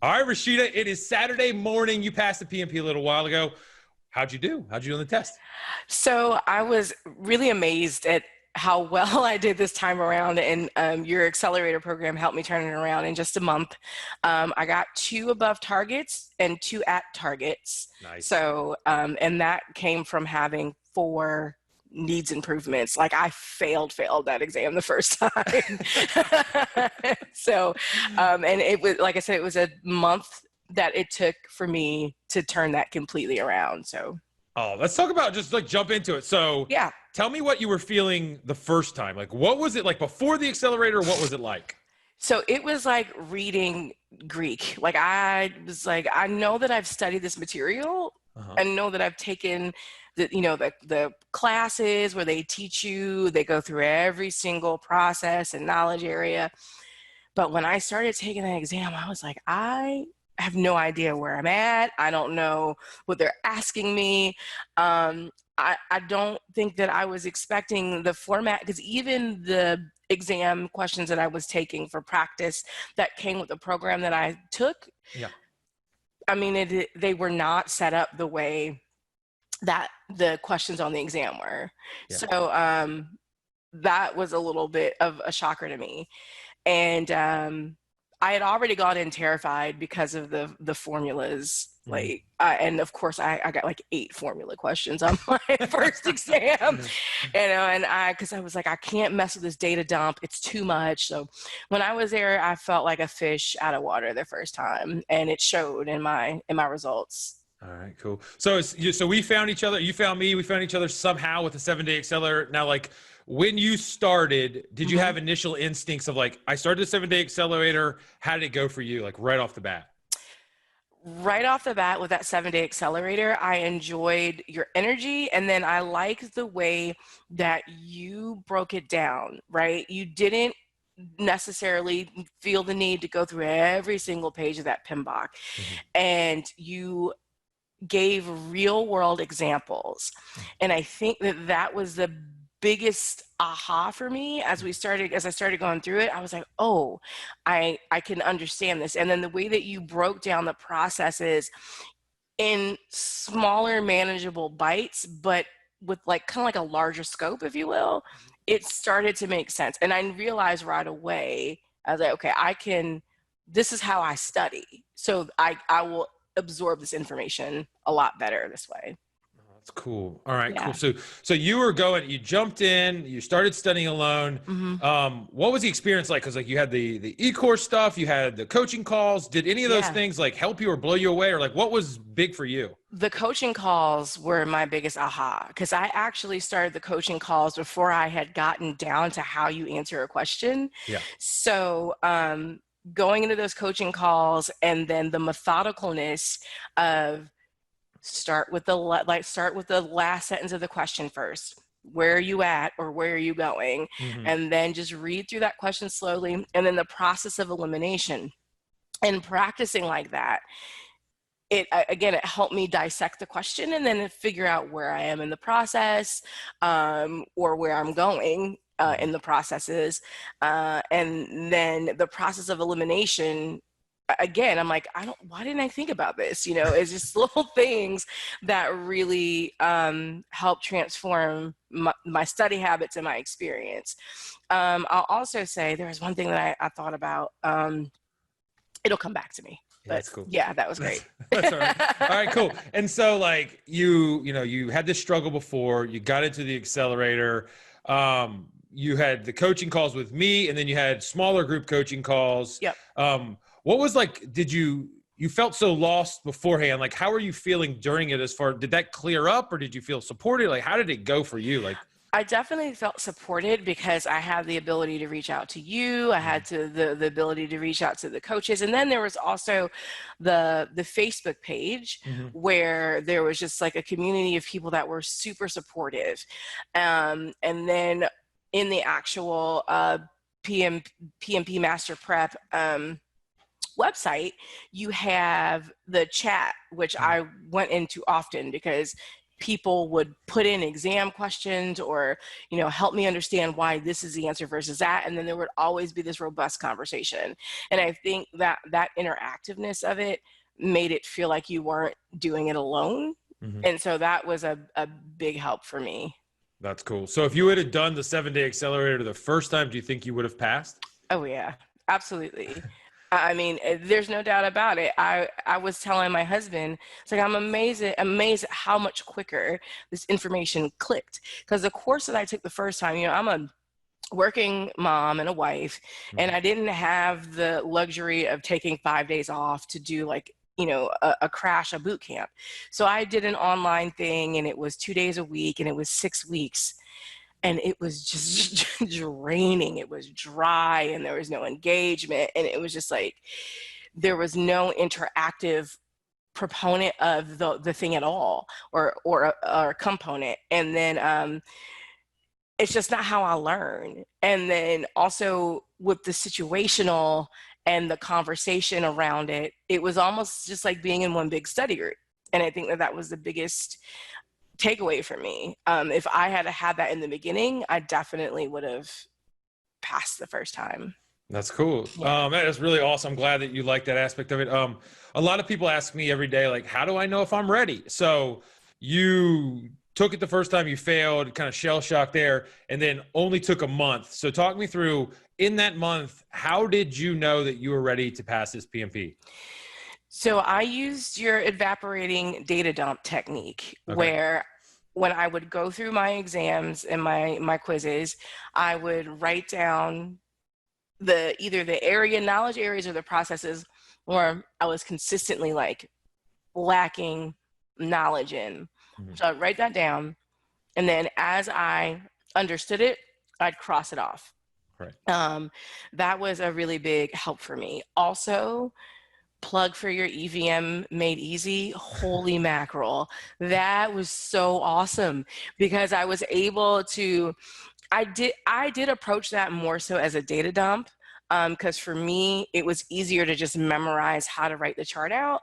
All right, Rashida, it is Saturday morning. You passed the PMP a little while ago. How'd you do? How'd you do on the test? So I was really amazed at how well I did this time around, and your accelerator program helped me turn it around in just a month. I got 2 above targets and 2 at targets. Nice. So, and that came from having 4 needs improvements. Like I failed that exam the first time. So, and it was, like I said, it was a month that it took for me to turn that completely around. So. Oh, let's talk about just like jump into it. So Yeah. tell me what you were feeling the first time. Like, what was it like before the accelerator? What was it like? So it was like reading Greek. Like I was like, I know that I've studied this material. Uh-huh. I know that I've taken the classes where they teach you, they go through every single process and knowledge area. But when I started taking that exam, I was like, I have no idea where I'm at. I don't know what they're asking me. I don't think that I was expecting the format, because even the exam questions that I was taking for practice that came with the program that I took, Yeah. I mean, they were not set up the way that the questions on the exam were. Yeah. So that was a little bit of a shocker to me. And I had already gone in terrified because of the formulas. Like, and of course I got like 8 formula questions on my first exam, because I was like, I can't mess with this data dump. It's too much. So when I was there, I felt like a fish out of water the first time, and it showed in my results. All right, cool. So so we found each other. You found me. We found each other somehow with the 7-day accelerator. Now, like when you started, did you have initial instincts of like, I started the 7-day accelerator? How did it go for you? Like right off the bat? Right off the bat with that 7-day accelerator, I enjoyed your energy. And then I liked the way that you broke it down, right? You didn't necessarily feel the need to go through every single page of that PMBOK. And you gave real world examples. And I think that that was the biggest aha for me as I started going through it. I was like, oh, I can understand this. And then the way that you broke down the processes in smaller, manageable bites, but with like kind of like a larger scope, if you will, it started to make sense. And I realized right away, I was like, okay, this is how I study. So I will absorb this information a lot better this way. That's cool. All right, Yeah. cool. So you jumped in, you started studying alone. What was the experience like? Because like you had the e-course stuff, you had the coaching calls. Did any of those things like help you or blow you away, or like what was big for you? The coaching calls were my biggest aha, because I actually started the coaching calls before I had gotten down to how you answer a question. Yeah. So going into those coaching calls, and then the methodicalness of start with the last sentence of the question first. Where are you at, or where are you going? And then just read through that question slowly. And then the process of elimination, and practicing like that, it helped me dissect the question and then figure out where I am in the process, or where I'm going in the processes. And then the process of elimination, again, I'm like, why didn't I think about this? It's just little things that really help transform my study habits and my experience. I'll also say there was one thing that I thought about. It'll come back to me. But that's cool. Yeah, that was great. That's all right. All right, cool. And so like you had this struggle before, you got into the accelerator. You had the coaching calls with me, and then you had smaller group coaching calls. Yep. What was like, you felt so lost beforehand. Like, how are you feeling during it did that clear up, or did you feel supported? Like, how did it go for you? Like, I definitely felt supported because I had the ability to reach out to you. I had the ability to reach out to the coaches. And then there was also the Facebook page where there was just like a community of people that were super supportive. And then in the actual PMP Master Prep website, you have the chat, which I went into often because people would put in exam questions or, help me understand why this is the answer versus that. And then there would always be this robust conversation. And I think that interactiveness of it made it feel like you weren't doing it alone. Mm-hmm. And so that was a big help for me. That's cool. So if you would have done the 7-day accelerator the first time, do you think you would have passed? Oh yeah, absolutely. I mean, there's no doubt about it. I was telling my husband, it's like, I'm amazed at how much quicker this information clicked. Because the course that I took the first time, I'm a working mom and a wife, and I didn't have the luxury of taking 5 days off to do like, a boot camp. So I did an online thing, and it was 2 days a week, and it was 6 weeks. And it was just draining. It was dry, and there was no engagement. And it was just like, there was no interactive proponent of the thing at all, or component. And then it's just not how I learn. And then also with the situational and the conversation around it, it was almost just like being in one big study group. And I think that was the biggest takeaway for me. If I had that in the beginning, I definitely would have passed the first time. That's cool. Yeah. That is really awesome. I'm glad that you like that aspect of it. A lot of people ask me every day, like, how do I know if I'm ready? So you took it the first time, you failed, kind of shell shocked there, and then only took a month. So talk me through, in that month, how did you know that you were ready to pass this PMP? So I used your evaporating data dump technique, where when I would go through my exams and my quizzes, I would write down either the knowledge areas or the processes where I was consistently like lacking knowledge in. So I'd write that down, and then as I understood it, I'd cross it off. Right. That was a really big help for me. Also, plug for your EVM made easy. Holy mackerel. That was so awesome, because I was able to, I did approach that more so as a data dump. Because for me, it was easier to just memorize how to write the chart out.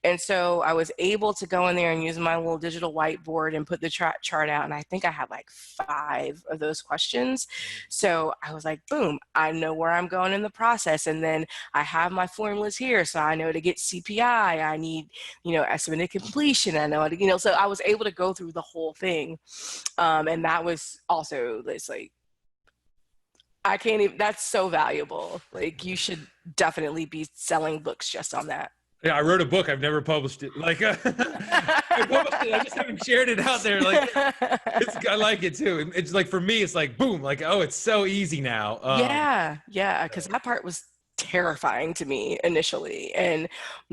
And so I was able to go in there and use my little digital whiteboard and put the chart out. And I think I had like 5 of those questions. So I was like, boom, I know where I'm going in the process. And then I have my formulas here. So I know to get CPI, I need, estimated completion. I know, so I was able to go through the whole thing. And that was also this like, I can't even, that's so valuable. Like, you should definitely be selling books just on that. Yeah, I wrote a book. I've never published it. Like, I published it. I just haven't shared it out there. Like, I like it too. It's like, for me, it's like, boom, like, oh, it's so easy now. Yeah. Because that part was terrifying to me initially, and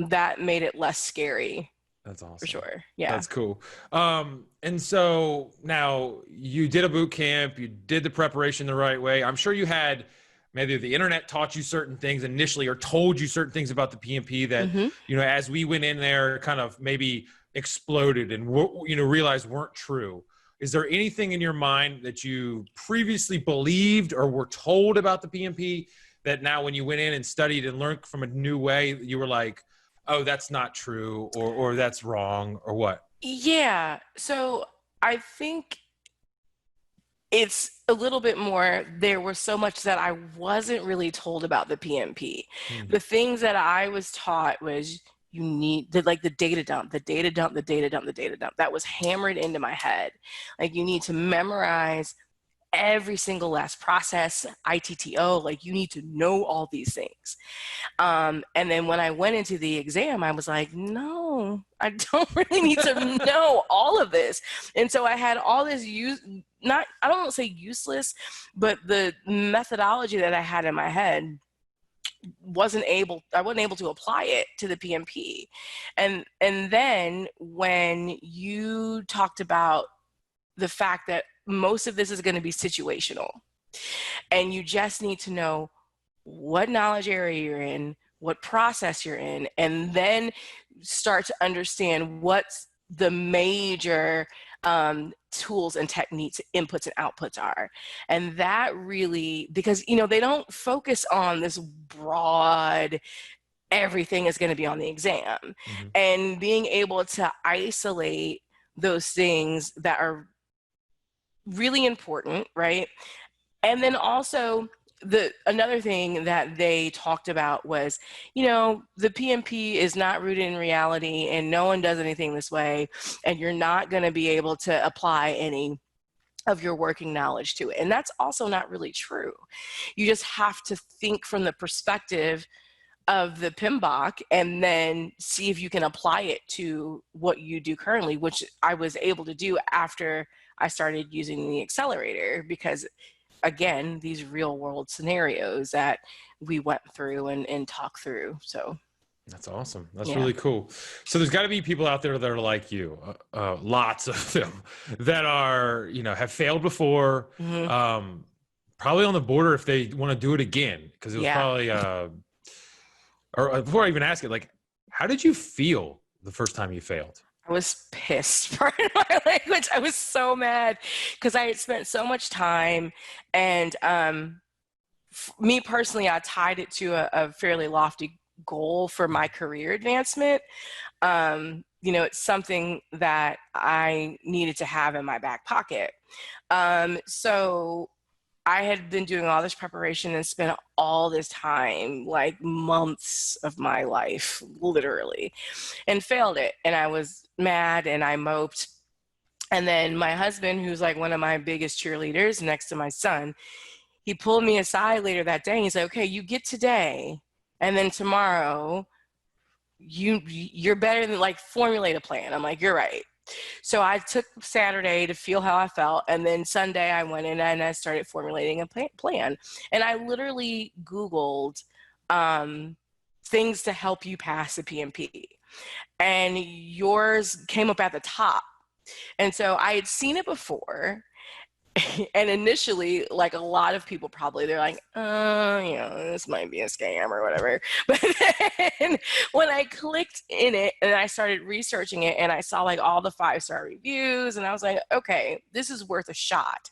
that made it less scary. That's awesome. For sure. Yeah. That's cool. And so now you did a boot camp, you did the preparation the right way. I'm sure you had, maybe the internet taught you certain things initially, or told you certain things about the PMP that, as we went in there, kind of maybe exploded and, realized weren't true. Is there anything in your mind that you previously believed or were told about the PMP that now when you went in and studied and learned from a new way, you were like, oh, that's not true, or that's wrong, or what? Yeah. So I think it's a little bit more, there was so much that I wasn't really told about the PMP. The things that I was taught was, you need the data dump. That was hammered into my head. Like, you need to memorize every single last process, ITTO, like, you need to know all these things. And then when I went into the exam, I was like, no, I don't really need to know all of this. And so I had all this I don't want to say useless, but the methodology that I had in my head I wasn't able to apply it to the PMP. And then when you talked about the fact that most of this is going to be situational, and you just need to know what knowledge area you're in, what process you're in, and then start to understand what's the major tools and techniques, inputs and outputs are. And that really, because, they don't focus on this broad, everything is going to be on the exam. And being able to isolate those things that are really important, right? And then also another thing that they talked about was, the PMP is not rooted in reality and no one does anything this way, and you're not going to be able to apply any of your working knowledge to it. And that's also not really true. You just have to think from the perspective of the PMBOK and then see if you can apply it to what you do currently, which I was able to do after I started using the accelerator, because again, these real world scenarios that we went through and talked through. So that's awesome. That's really cool. So there's got to be people out there that are like you, lots of them that are, have failed before, probably on the border if they want to do it again, because it was probably, or before I even ask it, like, how did you feel the first time you failed? I was pissed, pardon my language. I was so mad because I had spent so much time, and me personally, I tied it to a fairly lofty goal for my career advancement. It's something that I needed to have in my back pocket. So I had been doing all this preparation and spent all this time, like months of my life, literally, and failed it. And I was mad and I moped. And then my husband, who's like one of my biggest cheerleaders next to my son, he pulled me aside later that day and he's like, okay, you get today, and then tomorrow you're better than, like, formulate a plan. I'm like, you're right. So I took Saturday to feel how I felt, and then Sunday I went in and I started formulating a plan. And I literally Googled things to help you pass the PMP, and yours came up at the top. And so I had seen it before. And initially, like a lot of people probably, they're like, this might be a scam or whatever. But then when I clicked in it and I started researching it and I saw like all the 5-star reviews, and I was like, okay, this is worth a shot.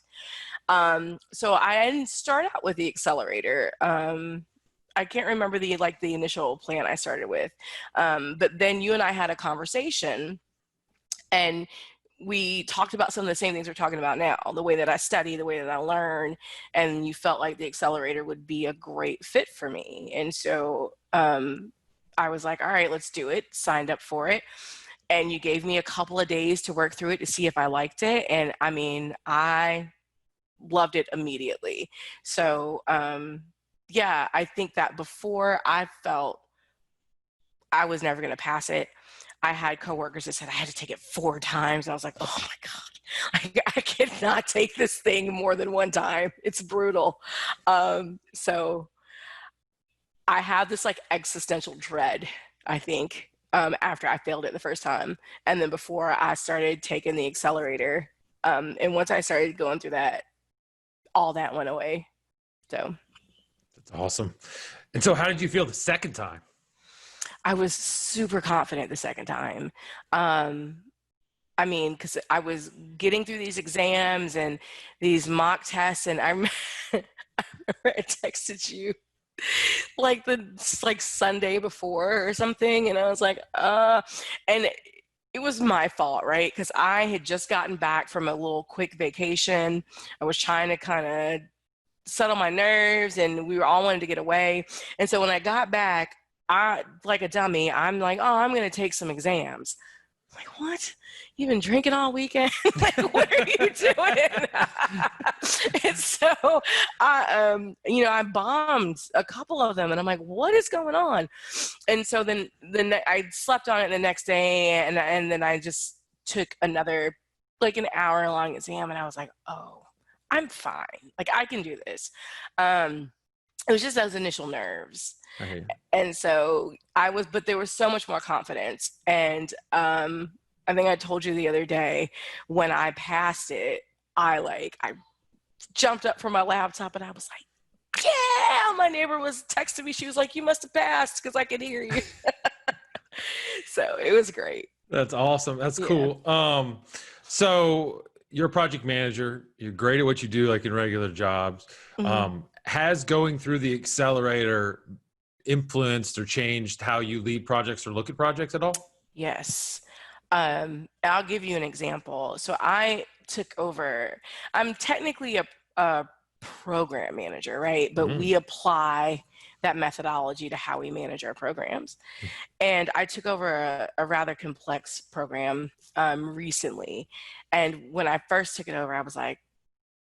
So I didn't start out with the accelerator. I can't remember the initial plan I started with. But then you and I had a conversation, and we talked about some of the same things we're talking about now, the way that I study, the way that I learn, and you felt like the accelerator would be a great fit for me. And so I was like, all right, let's do it, signed up for it. And you gave me a couple of days to work through it to see if I liked it. And I mean, I loved it immediately. So I think that before I felt I was never going to pass it, I had coworkers that said I had to take it 4 times. And I was like, oh my God, I cannot take this thing more than 1 time. It's brutal. So I have this like existential dread, I think, after I failed it the first time. And then before I started taking the accelerator. And once I started going through that, all that went away. So that's awesome. And so how did you feel the second time? I was super confident the second time. I mean, because I was getting through these exams and these mock tests, and I remember I texted you like Sunday before or something, and I was like, and it was my fault, right? Because I had just gotten back from a little quick vacation. I was trying to kind of settle my nerves, and we were all wanting to get away. And so when I got back, I, like a dummy, I'm like, oh, I'm going to take some exams. I'm like, what? You've been drinking all weekend? Like, what are you doing? And so I bombed a couple of them, and I'm like, what is going on? And so then I slept on it the next day, and then I just took another like an hour-long exam, and I was like, oh, I'm fine. Like, I can do this. It was just those initial nerves. Okay. And so but there was so much more confidence. And I think I told you the other day, when I passed it, I jumped up from my laptop and I was like, yeah, my neighbor was texting me. She was like, you must have passed because I could hear you. So it was great. That's awesome. That's cool. So you're a project manager. You're great at what you do, like in regular jobs. Mm-hmm. Has going through the accelerator influenced or changed how you lead projects or look at projects at all? Yes. I'll give you an example. So I took over, I'm technically a program manager, right? But Mm-hmm. we apply that methodology to how we manage our programs. And I took over a rather complex program recently. And when I first took it over, I was like,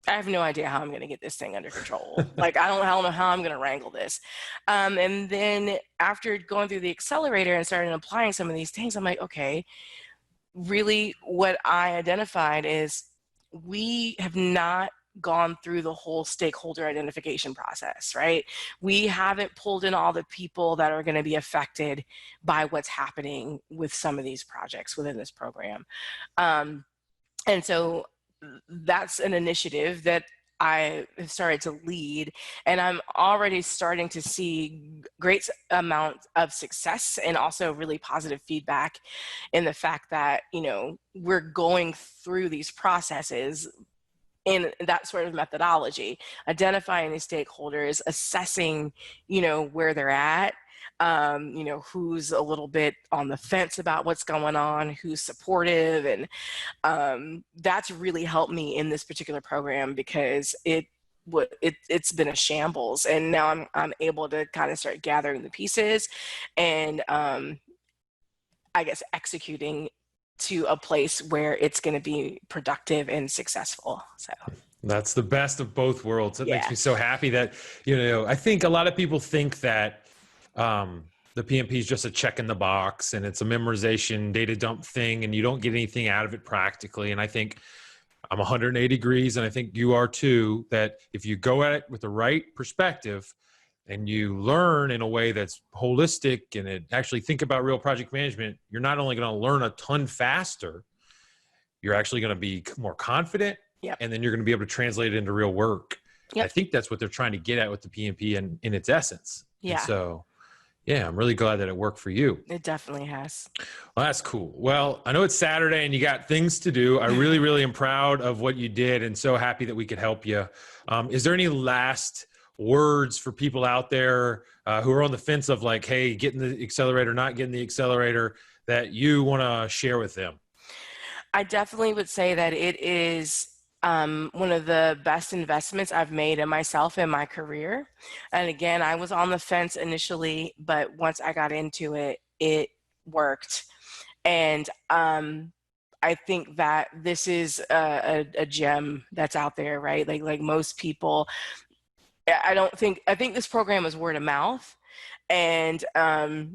I have no idea how I'm going to get this thing under control. Like, I don't know how I'm going to wrangle this. And then after going through the accelerator and starting applying some of these things, I'm like, okay, really what I identified is we have not gone through the whole stakeholder identification process, right? We haven't pulled in all the people that are going to be affected by what's happening with some of these projects within this program. And so that's an initiative that I have started to lead, and I'm already starting to see great amount of success and also really positive feedback in the fact that, you know, we're going through these processes in that sort of methodology, identifying the stakeholders, assessing, you know, where they're at, you know, who's a little bit on the fence about what's going on, who's supportive, and that's really helped me in this particular program because it's been a shambles, and now I'm able to kind of start gathering the pieces, and I guess executing to a place where it's going to be productive and successful. So That's the best of both worlds. It makes yeah. me so happy that, you know, I think a lot of people think that the PMP is just a check in the box and it's a memorization data dump thing and you don't get anything out of it practically. And I think I'm 180 degrees, and I think you are too, that if you go at it with the right perspective and you learn in a way that's holistic and it actually think about real project management, you're not only going to learn a ton faster, you're actually going to be more confident. Yep. And then you're going to be able to translate it into real work. Yep. I think that's what they're trying to get at with the PMP in its essence. Yeah. And so, yeah, I'm really glad that it worked for you. It definitely has. Well, that's cool. Well, I know it's Saturday and you got things to do. I really, really am proud of what you did and so happy that we could help you. Is there any last words for people out there who are on the fence of like, hey, getting the accelerator, not getting the accelerator, that you want to share with them? I definitely would say that it is one of the best investments I've made in myself in my career. And again, I was on the fence initially, but once I got into it, it worked. And I think that this is a gem that's out there, right? Like most people, I think this program is word of mouth. And I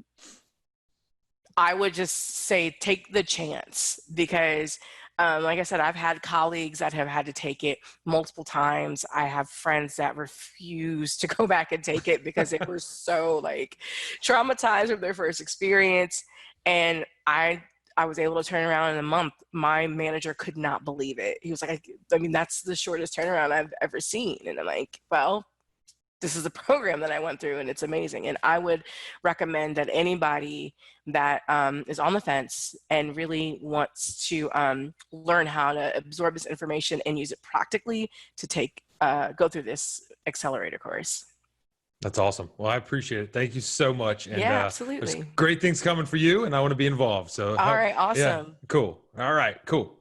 would just say take the chance because, like I said, I've had colleagues that have had to take it multiple times. I have friends that refuse to go back and take it because they were so like traumatized with their first experience. And I was able to turn around in a month. My manager could not believe it. He was like, I mean, that's the shortest turnaround I've ever seen. And I'm like, well, this is a program that I went through and it's amazing. And I would recommend that anybody that is on the fence and really wants to learn how to absorb this information and use it practically to go through this accelerator course. That's awesome. Well, I appreciate it. Thank you so much. And Yeah, there's absolutely. great things coming for you and I want to be involved. So All right, yeah, awesome. cool. All right, cool.